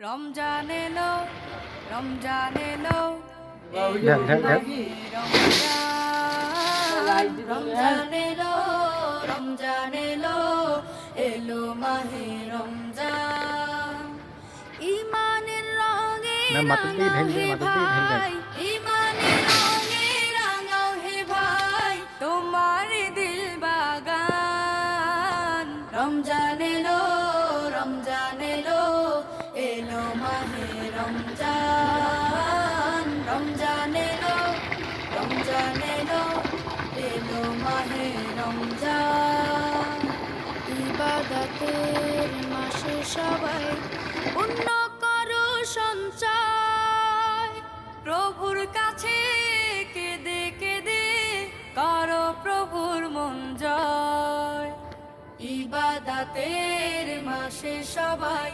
রমজান এলো, রমজান এলো, রমজান এলো, রমজান এলো, এলো মাহে রমজান। ইমানের রঙে রাঙাও হে ভাই, ইমানের রঙে রাঙাও হে ভাই, তোমার দিল বাগান। রমজান এলো, রমজান এলো, এলো মাহে রমজান। রমজান এলো, রমজান এলো, এলো মাহে রমজান। ইবাদতের মাসে সবাই পুণ্য করো সঞ্চয়, প্রভুর কাছে কেঁদে কেঁদে করো প্রভুর মন জয়। ইবাদতের মাসে সবাই